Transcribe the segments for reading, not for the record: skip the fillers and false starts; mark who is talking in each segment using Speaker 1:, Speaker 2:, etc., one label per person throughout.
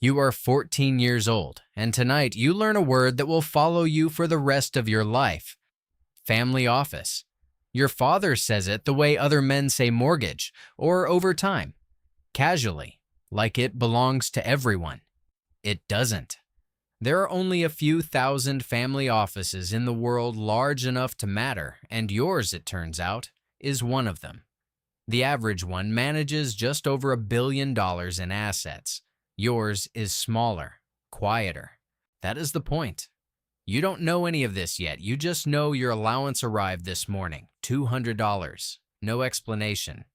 Speaker 1: You are 14 years old, and tonight you learn a word that will follow you for the rest of your life. Family office. Your father says it the way other men say mortgage or overtime, casually, like it belongs to everyone. It doesn't. There are only a few thousand family offices in the world large enough to matter, and yours, it turns out, is one of them. The average one manages just over $1 billion in assets. Yours is smaller, quieter. That is the point. You don't know any of this yet. You just know your allowance arrived this morning, $200. No explanation.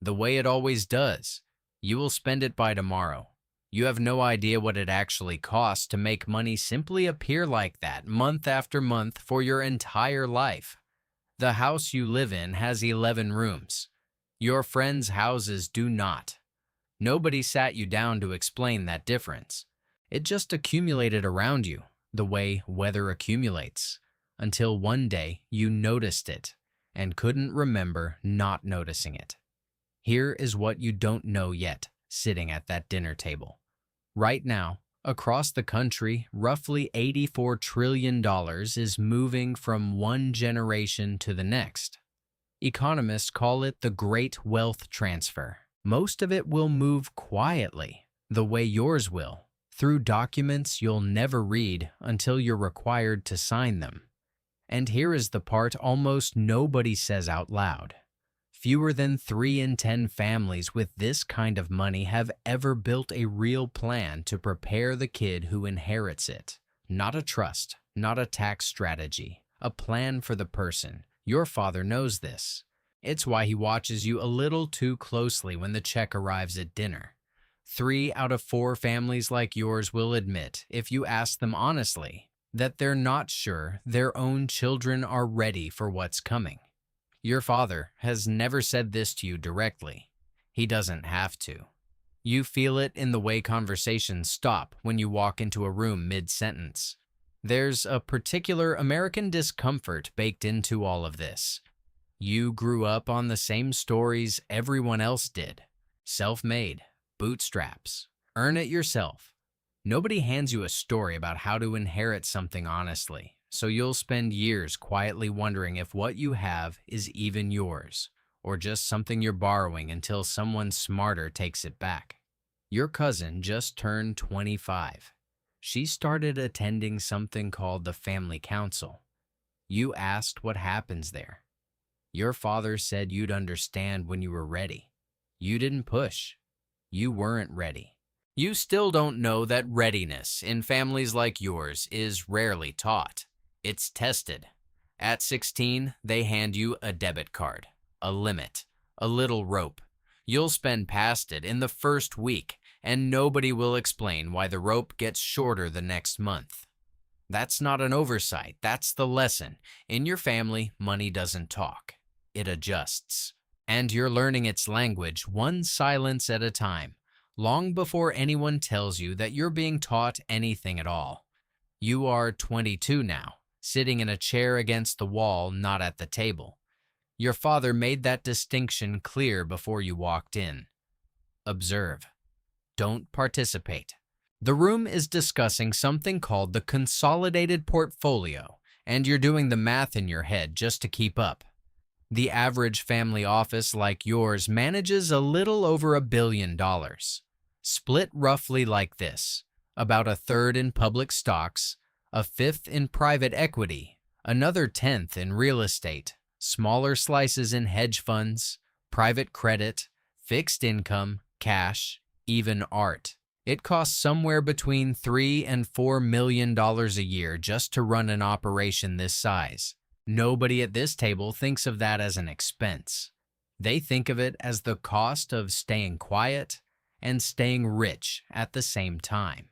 Speaker 1: The way it always does. You will spend it by tomorrow. You have no idea what it actually costs to make money simply appear like that month after month for your entire life. The house you live in has 11 rooms. Your friends' houses do not. Nobody sat you down to explain that difference. It just accumulated around you, the way weather accumulates, until one day you noticed it and couldn't remember not noticing it. Here is what you don't know yet, sitting at that dinner table. Right now, across the country, roughly $84 trillion is moving from one generation to the next. Economists call it the Great Wealth Transfer. Most of it will move quietly, the way yours will, through documents you'll never read until you're required to sign them. And here is the part almost nobody says out loud. Fewer than 3 in 10 families with this kind of money have ever built a real plan to prepare the kid who inherits it. Not a trust, not a tax strategy, a plan for the person. Your father knows this. It's why he watches you a little too closely when the check arrives at dinner. 3 out of 4 families like yours will admit, if you ask them honestly, that they're not sure their own children are ready for what's coming. Your father has never said this to you directly. He doesn't have to. You feel it in the way conversations stop when you walk into a room mid-sentence. There's a particular American discomfort baked into all of this. You grew up on the same stories everyone else did. Self-made, bootstraps, earn it yourself. Nobody hands you a story about how to inherit something honestly, so you'll spend years quietly wondering if what you have is even yours, or just something you're borrowing until someone smarter takes it back. Your cousin just turned 25. She started attending something called the Family Council. You asked what happens there. Your father said you'd understand when you were ready. You didn't push. You weren't ready. You still don't know that readiness in families like yours is rarely taught. It's tested. At 16, they hand you a debit card, a limit, a little rope. You'll spend past it in the first week, and nobody will explain why the rope gets shorter the next month. That's not an oversight. That's the lesson. In your family, money doesn't talk. It adjusts. And you're learning its language one silence at a time, long before anyone tells you that you're being taught anything at all. You are 22 now, sitting in a chair against the wall, not at the table. Your father made that distinction clear before you walked in. Observe. Don't participate. The room is discussing something called the consolidated portfolio, and you're doing the math in your head just to keep up. The average family office like yours manages a little over $1 billion, split roughly like this: about 1/3 in public stocks, 1/5 in private equity, another 1/10 in real estate, smaller slices in hedge funds, private credit, fixed income, cash, even art. It costs somewhere between $3 and $4 million a year just to run an operation this size. Nobody at this table thinks of that as an expense. They think of it as the cost of staying quiet and staying rich at the same time.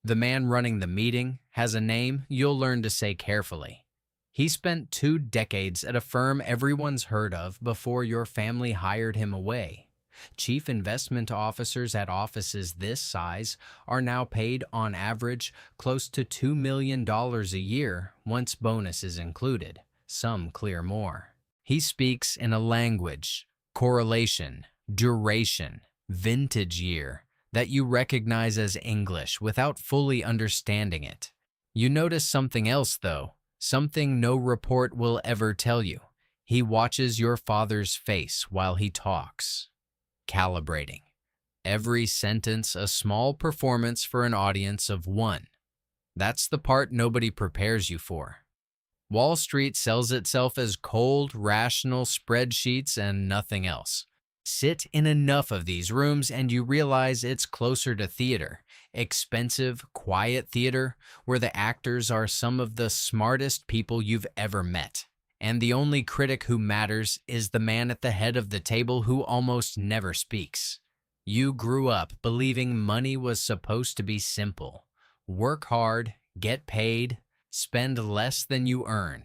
Speaker 1: The man running the meeting has a name you'll learn to say carefully. He spent 2 decades at a firm everyone's heard of before your family hired him away. Chief investment officers at offices this size are now paid on average close to $2 million a year once bonus is included. Some clear more. He speaks in a language, correlation, duration, vintage year that you recognize as English without fully understanding it. You notice something else, though, something no report will ever tell you. He watches your father's face while he talks, calibrating. Every sentence a small performance for an audience of one. That's the part nobody prepares you for. Wall Street sells itself as cold, rational spreadsheets and nothing else. Sit in enough of these rooms and you realize it's closer to theater, expensive, quiet theater, where the actors are some of the smartest people you've ever met. And the only critic who matters is the man at the head of the table who almost never speaks. You grew up believing money was supposed to be simple. Work hard, get paid, spend less than you earn.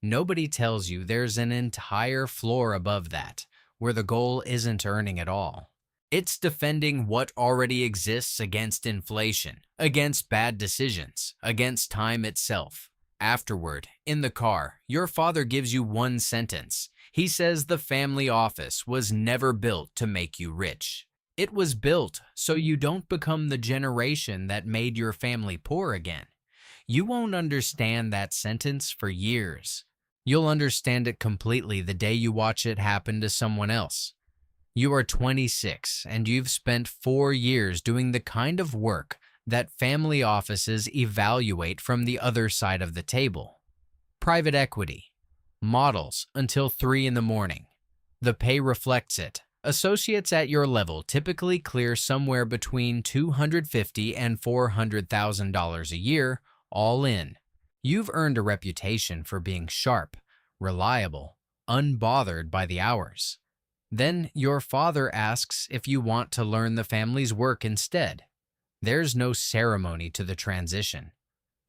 Speaker 1: Nobody tells you there's an entire floor above that, where the goal isn't earning at all. It's defending what already exists against inflation, against bad decisions, against time itself. Afterward, in the car, your father gives you one sentence. He says the family office was never built to make you rich. It was built so you don't become the generation that made your family poor again. You won't understand that sentence for years. You'll understand it completely the day you watch it happen to someone else. You are 26 and you've spent 4 years doing the kind of work that family offices evaluate from the other side of the table. Private equity. Models until 3 in the morning. The pay reflects it. Associates at your level typically clear somewhere between $250,000 and $400,000 a year, all in. You've earned a reputation for being sharp, reliable, unbothered by the hours. Then your father asks if you want to learn the family's work instead. There's no ceremony to the transition,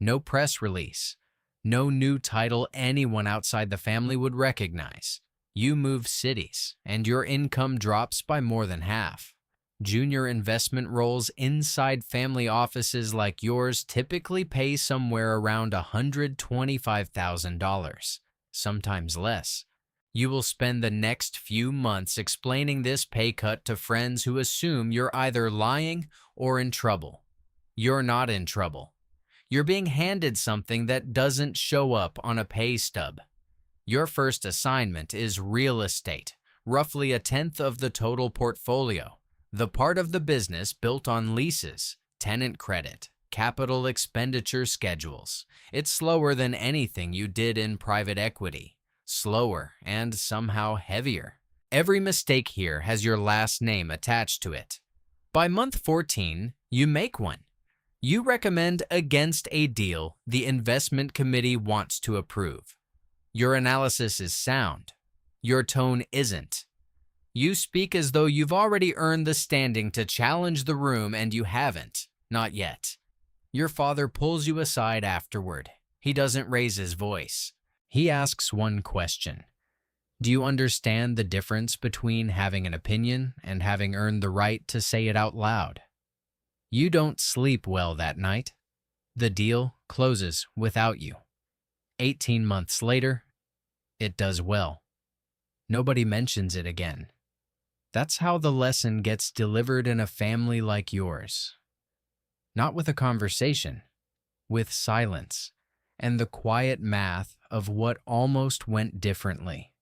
Speaker 1: no press release, no new title anyone outside the family would recognize. You move cities, and your income drops by more than half. Junior investment roles inside family offices like yours typically pay somewhere around $125,000, sometimes less. You will spend the next few months explaining this pay cut to friends who assume you're either lying or in trouble. You're not in trouble. You're being handed something that doesn't show up on a pay stub. Your first assignment is real estate, roughly 1/10 of the total portfolio, the part of the business built on leases, tenant credit, capital expenditure schedules. It's slower than anything you did in private equity, slower and somehow heavier. Every mistake here has your last name attached to it. By month 14, you make one. You recommend against a deal the investment committee wants to approve. Your analysis is sound. Your tone isn't. You speak as though you've already earned the standing to challenge the room, and you haven't. Not yet. Your father pulls you aside afterward. He doesn't raise his voice. He asks one question. Do you understand the difference between having an opinion and having earned the right to say it out loud? You don't sleep well that night. The deal closes without you. 18 months later, it does well. Nobody mentions it again. That's how the lesson gets delivered in a family like yours. Not with a conversation, with silence, and the quiet math of what almost went differently.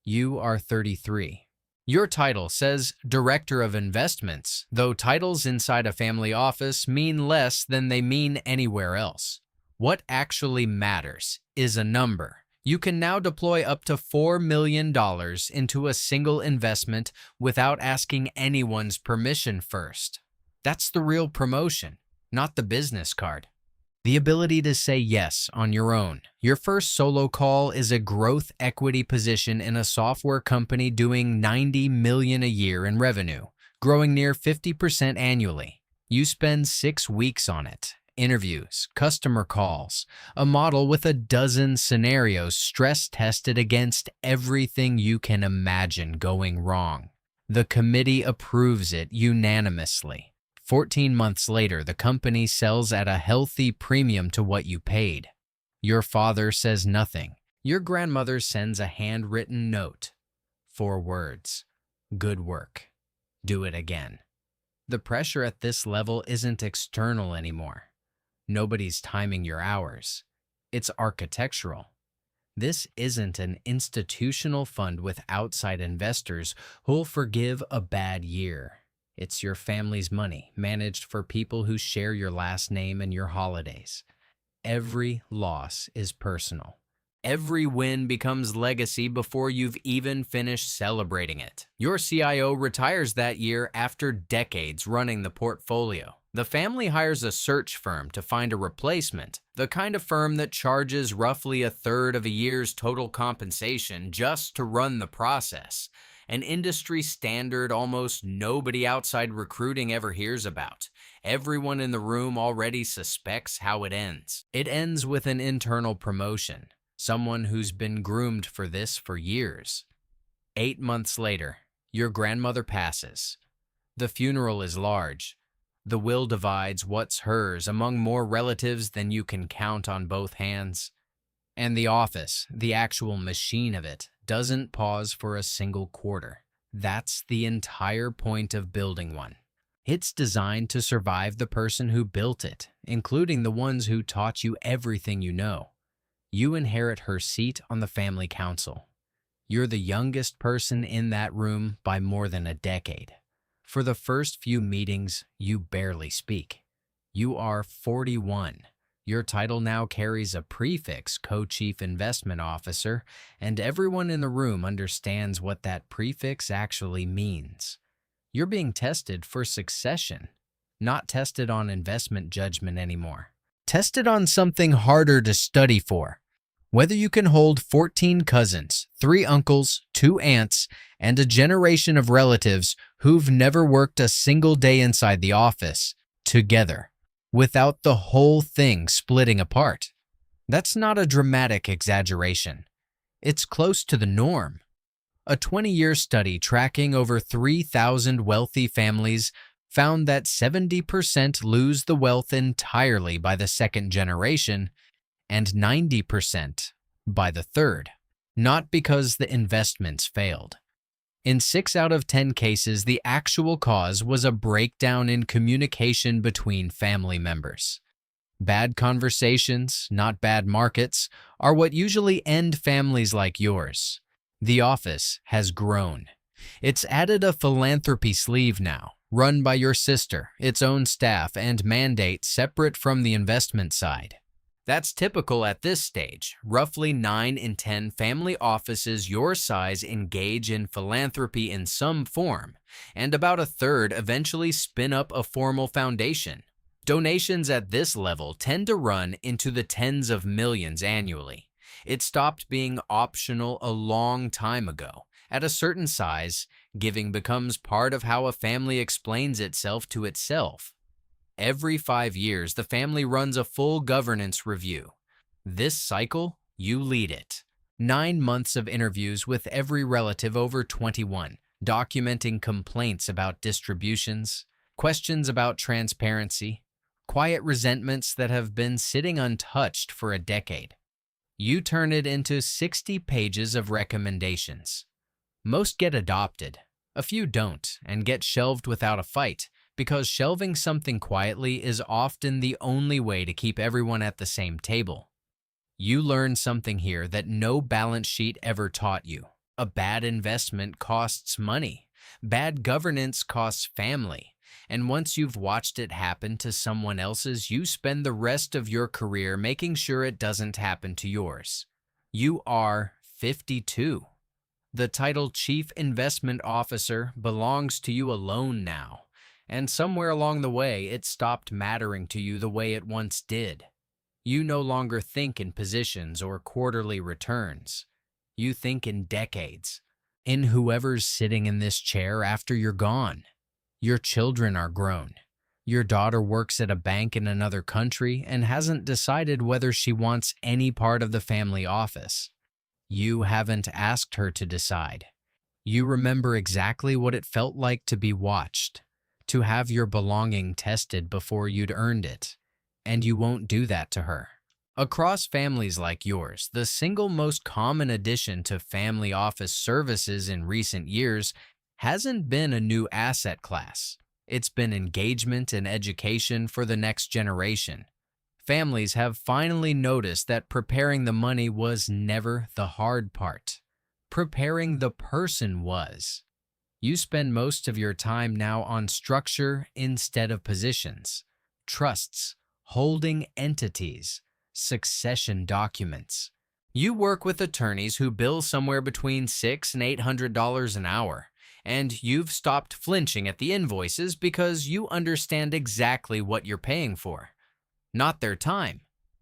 Speaker 1: You are 33. Your title says Director of Investments, though titles inside a family office mean less than they mean anywhere else. What actually matters is a number. You can now deploy up to $4 million into a single investment without asking anyone's permission first. That's the real promotion, not the business card. The ability to say yes on your own. Your first solo call is a growth equity position in a software company doing $90 million a year in revenue, growing near 50% annually. You spend 6 weeks on it. Interviews, customer calls, a model with a dozen scenarios stress-tested against everything you can imagine going wrong. The committee approves it unanimously. 14 months later, the company sells at a healthy premium to what you paid. Your father says nothing. Your grandmother sends a handwritten note. 4 words. Good work. Do it again. The pressure at this level isn't external anymore. Nobody's timing your hours. It's architectural. This isn't an institutional fund with outside investors who'll forgive a bad year. It's your family's money, managed for people who share your last name and your holidays. Every loss is personal. Every win becomes legacy before you've even finished celebrating it. Your CIO retires that year after decades running the portfolio. The family hires a search firm to find a replacement, the kind of firm that charges roughly a third of a year's total compensation just to run the process. An industry standard almost nobody outside recruiting ever hears about. Everyone in the room already suspects how it ends. It ends with an internal promotion. Someone who's been groomed for this for years. 8 months later, your grandmother passes. The funeral is large. The will divides what's hers among more relatives than you can count on both hands. And the office, the actual machine of it, doesn't pause for a single quarter. That's the entire point of building one. It's designed to survive the person who built it, including the ones who taught you everything you know. You inherit her seat on the family council. You're the youngest person in that room by more than a decade. For the first few meetings, you barely speak. You are 41. Your title now carries a prefix, Co-Chief Investment Officer, and everyone in the room understands what that prefix actually means. You're being tested for succession, not tested on investment judgment anymore. Tested on something harder to study for. Whether you can hold 14 cousins, 3 uncles, 2 aunts, and a generation of relatives who've never worked a single day inside the office together, without the whole thing splitting apart. That's not a dramatic exaggeration. It's close to the norm. A 20-year study tracking over 3,000 wealthy families found that 70% lose the wealth entirely by the second generation and 90% by the third, not because the investments failed. In 6 out of 10 cases, the actual cause was a breakdown in communication between family members. Bad conversations, not bad markets, are what usually end families like yours. The office has grown. It's added a philanthropy sleeve now, run by your sister, its own staff, and mandate separate from the investment side. That's typical at this stage. Roughly 9 in 10 family offices your size engage in philanthropy in some form, and about a third eventually spin up a formal foundation. Donations at this level tend to run into the tens of millions annually. It stopped being optional a long time ago. At a certain size, giving becomes part of how a family explains itself to itself. Every 5 years, the family runs a full governance review. This cycle, you lead it. 9 months of interviews with every relative over 21, documenting complaints about distributions, questions about transparency, quiet resentments that have been sitting untouched for a decade. You turn it into 60 pages of recommendations. Most get adopted. A few don't and get shelved without a fight, because shelving something quietly is often the only way to keep everyone at the same table. You learn something here that no balance sheet ever taught you. A bad investment costs money. Bad governance costs family. And once you've watched it happen to someone else's, you spend the rest of your career making sure it doesn't happen to yours. You are 52. The title Chief Investment Officer belongs to you alone now. And somewhere along the way, it stopped mattering to you the way it once did. You no longer think in positions or quarterly returns. You think in decades, in whoever's sitting in this chair after you're gone. Your children are grown. Your daughter works at a bank in another country and hasn't decided whether she wants any part of the family office. You haven't asked her to decide. You remember exactly what it felt like to be watched, to have your belonging tested before you'd earned it, and you won't do that to her. Across families like yours, the single most common addition to family office services in recent years hasn't been a new asset class. It's been engagement and education for the next generation. Families have finally noticed that preparing the money was never the hard part. Preparing the person was. You spend most of your time now on structure instead of positions, trusts, holding entities, succession documents. You work with attorneys who bill somewhere between $600 and $800 an hour, and you've stopped flinching at the invoices because you understand exactly what you're paying for. Not their time,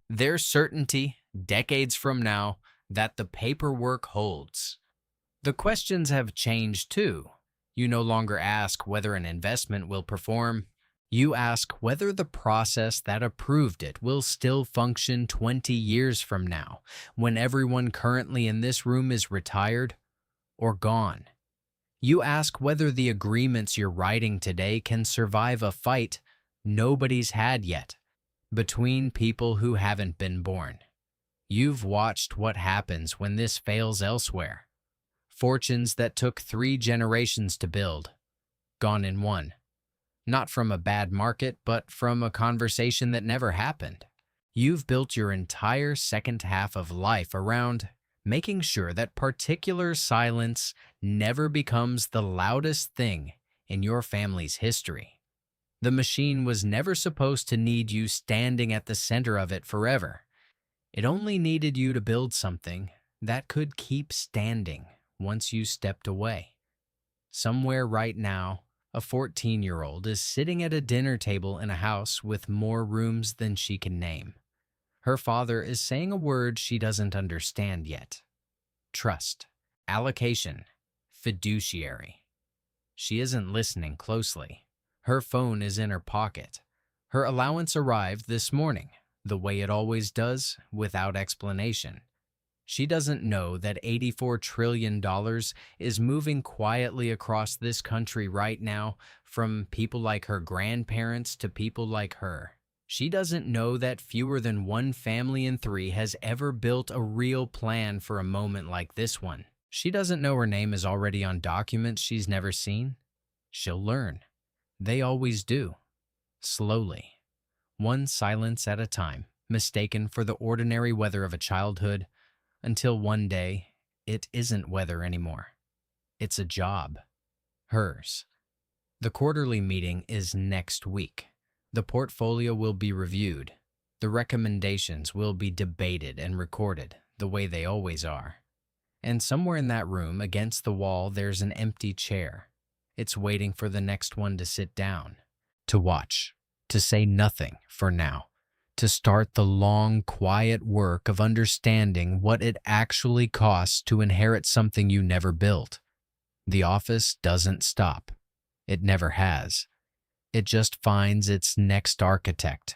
Speaker 1: their certainty, decades from now, that the paperwork holds. The questions have changed too. You no longer ask whether an investment will perform. You ask whether the process that approved it will still function 20 years from now, when everyone currently in this room is retired or gone. You ask whether the agreements you're writing today can survive a fight nobody's had yet, between people who haven't been born. You've watched what happens when this fails elsewhere. Fortunes that took 3 generations to build, gone in one. Not from a bad market, but from a conversation that never happened. You've built your entire second half of life around making sure that particular silence never becomes the loudest thing in your family's history. The machine was never supposed to need you standing at the center of it forever. It only needed you to build something that could keep standing once you stepped away. Somewhere right now, a 14-year-old is sitting at a dinner table in a house with more rooms than she can name. Her father is saying a word she doesn't understand yet. Trust, allocation, fiduciary. She isn't listening closely. Her phone is in her pocket. Her allowance arrived this morning, the way it always does, without explanation. She doesn't know that $84 trillion is moving quietly across this country right now, from people like her grandparents to people like her. She doesn't know that fewer than 1 family in 3 has ever built a real plan for a moment like this one. She doesn't know her name is already on documents she's never seen. She'll learn. They always do. Slowly. One silence at a time, mistaken for the ordinary weather of a childhood, until one day, it isn't weather anymore. It's a job. Hers. The quarterly meeting is next week. The portfolio will be reviewed. The recommendations will be debated and recorded, the way they always are. And somewhere in that room, against the wall, there's an empty chair. It's waiting for the next one to sit down, to watch, to say nothing for now. To start the long, quiet work of understanding what it actually costs to inherit something you never built. The office doesn't stop. It never has. It just finds its next architect.